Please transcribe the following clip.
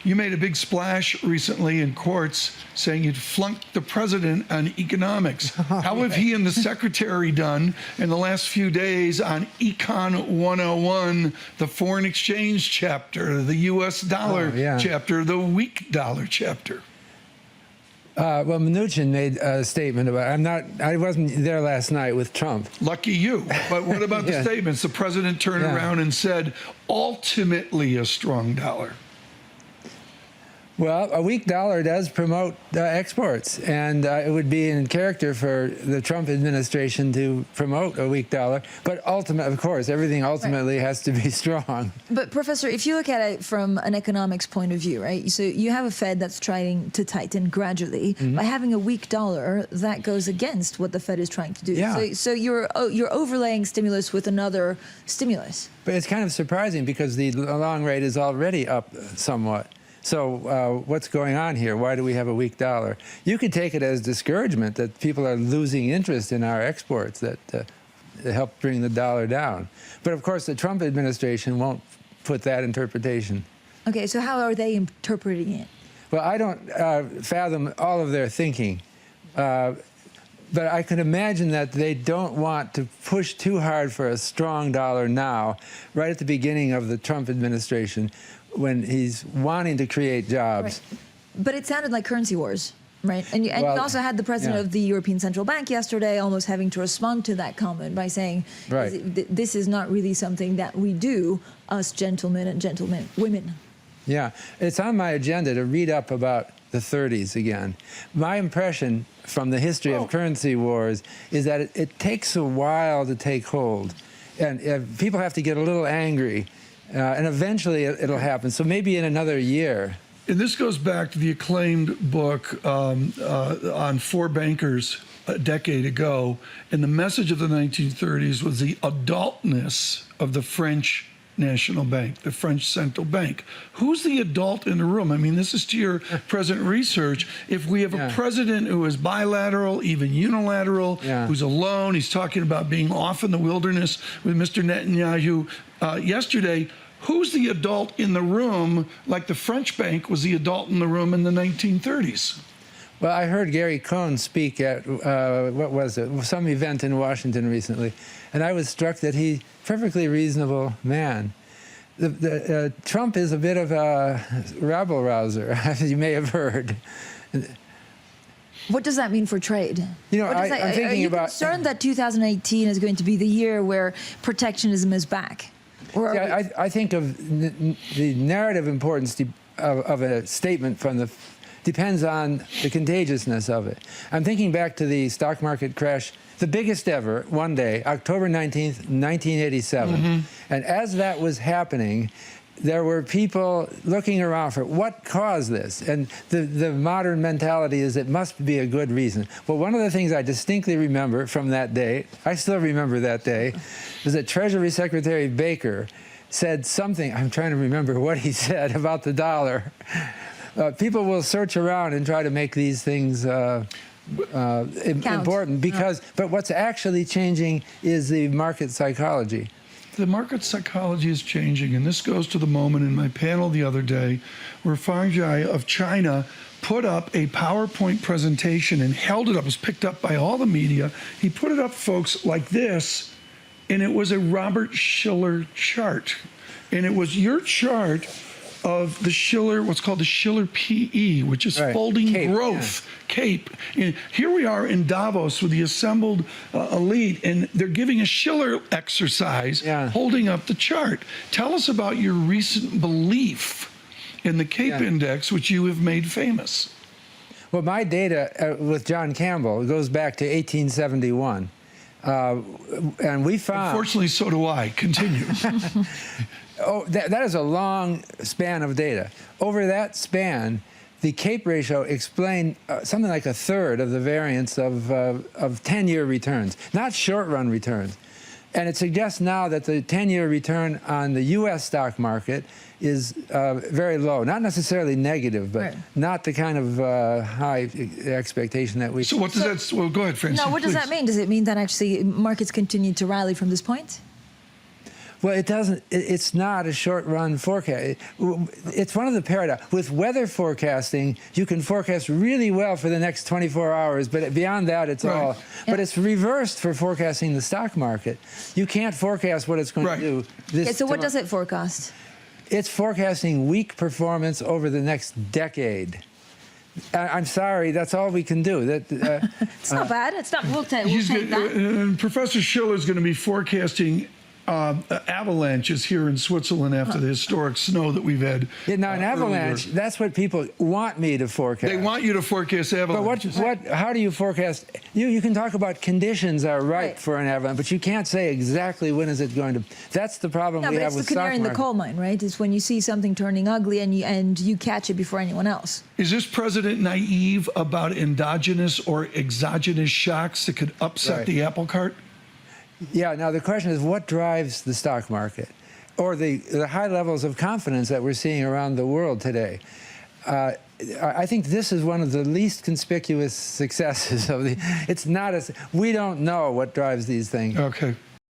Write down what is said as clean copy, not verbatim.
You made a big splash recently in courts saying you'd flunked the president on economics. How have he and the secretary done in the last few days on Econ 101, the foreign exchange chapter, the U.S. dollar chapter, the weak dollar chapter? Well, Mnuchin made a statement about, I wasn't there last night with Trump. Lucky you. But what about the statements? The president turned around and said, ultimately a strong dollar. Well, a weak dollar does promote exports, and it would be in character for the Trump administration to promote a weak dollar. But ultimately, of course, everything ultimately has to be strong. But Professor, if you look at it from an economics point of view, right? So you have a Fed that's trying to tighten gradually. By having a weak dollar, that goes against what the Fed is trying to do. Yeah. So you're overlaying stimulus with another stimulus. But it's kind of surprising because the long rate is already up somewhat. So what's going on here? Why do we have a weak dollar? You could take it as discouragement that people are losing interest in our exports that help bring the dollar down. But of course, the Trump administration won't put that interpretation. Okay, so how are they interpreting it? Well, I don't fathom all of their thinking. But I can imagine that they don't want to push too hard for a strong dollar now, right at the beginning of the Trump administration, when he's wanting to create jobs. Right. But it sounded like currency wars, right? And you also had the president of the European Central Bank yesterday almost having to respond to that comment by saying, this is not really something that we do, us gentlemen and women. Yeah, it's on my agenda to read up about the 30s again. My impression from the history of currency wars is that it takes a while to take hold. And people have to get a little angry. And eventually it'll happen. So maybe in another year. And this goes back to the acclaimed book on four bankers a decade ago. And the message of the 1930s was the adultness of the French National Bank, the French Central Bank. Who's the adult in the room? I mean, this is to your present research. If we have a president who is bilateral, even unilateral, who's alone, he's talking about being off in the wilderness with Mr. Netanyahu yesterday, who's the adult in the room like the French bank was the adult in the room in the 1930s? Well, I heard Gary Cohn speak at, what was it, some event in Washington recently, and I was struck that he's a perfectly reasonable man. Trump is a bit of a rabble-rouser, as you may have heard. What does that mean for trade? You know, I'm thinking are you about... concerned that 2018 is going to be the year where protectionism is back? Or I think of the narrative importance of a statement from the... depends on the contagiousness of it. I'm thinking back to the stock market crash, the biggest ever, one day, October 19th, 1987. And as that was happening, there were people looking around for what caused this. And the modern mentality is it must be a good reason. Well, one of the things I distinctly remember from that day, I still remember that day, was that Treasury Secretary Baker said something, I'm trying to remember what he said about the dollar. People will search around and try to make these things important because, but what's actually changing is the market psychology. The market psychology is changing, and this goes to the moment in my panel the other day where Fang Jai of China put up a PowerPoint presentation and held it up. It was picked up by all the media. He put it up, folks, like this, and it was a Robert Shiller chart. And it was your chart of the Shiller, what's called the Shiller PE, which is folding growth, CAPE. And here we are in Davos with the assembled elite, and they're giving a Shiller exercise, holding up the chart. Tell us about your recent belief in the CAPE index, which you have made famous. Well, my data with John Campbell goes back to 1871. And we found... Unfortunately, so do I. Continue. Oh, that is a long span of data. Over that span, the CAPE ratio explained something like a third of the variance of 10-year returns, not short-run returns. And it suggests now that the 10-year return on the U.S. stock market is very low. Not necessarily negative, but not the kind of high expectation that we... So what does that... Well, go ahead, Francine, No, what does that mean? Does it mean that actually markets continue to rally from this point? Well, it doesn't. It's not a short-run forecast. It's one of the paradoxes. With weather forecasting, you can forecast really well for the next 24 hours, but beyond that, it's all. But it's reversed for forecasting the stock market. You can't forecast what it's going to do. So what does it forecast? It's forecasting weak performance over the next decade. I'm sorry, that's all we can do. It's not bad. It's not. We'll take that. Professor Shiller is going to be forecasting avalanches here in Switzerland after the historic snow that we've had. Yeah, now, an avalanche, that's what people want me to forecast. They want you to forecast avalanches. But how do you forecast? You can talk about conditions are ripe for an avalanche, but you can't say exactly when is it going to. That's the problem we have with stock market. It's the canary in the coal mine, right? It's when you see something turning ugly and you catch it before anyone else. Is this president naive about endogenous or exogenous shocks that could upset the apple cart? Yeah, now the question is what drives the stock market or the high levels of confidence that we're seeing around the world today? I think this is one of the least conspicuous successes of the. It's not as we don't know what drives these things. Okay.